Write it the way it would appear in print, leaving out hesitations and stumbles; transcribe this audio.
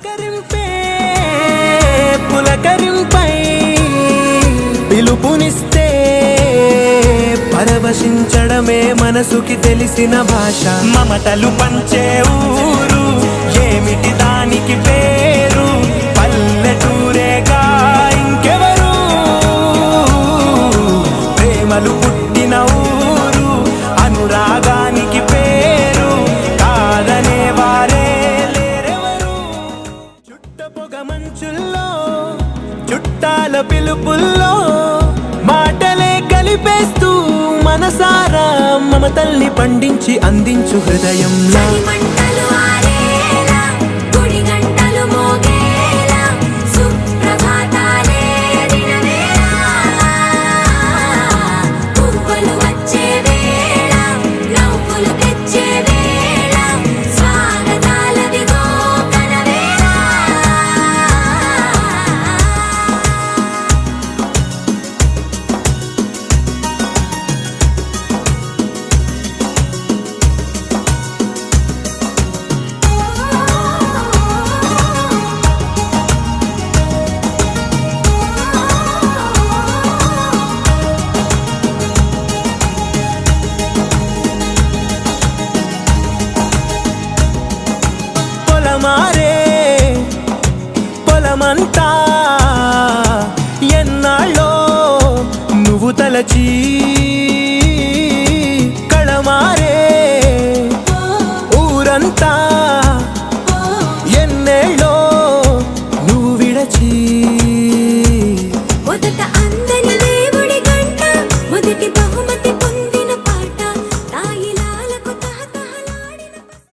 పలకరింపే పులకరింపై పిలుపునిస్తే పరవశించడమే మనసుకి తెలిసిన భాష. మమతలు పంచే ఊరు ఏమిటి దానికి పేరు, పల్లెటూరేగా ఇంకెవరు. ప్రేమలు పుట్టిన ఊరు అనురాగానికి పేరు, కాదనే వారే లేరెవరు. చుట్టపొగ మంచుల్లో చుట్టాల పిలుపుల్లో మాటలే కలిపేస్తూ మనసారా మమతల్ని పండించి అందించు హృదయంలా. మారే పొలమంతా ఎన్నాళ్ళో నువ్వు తలచి, కళమారే ఊరంతా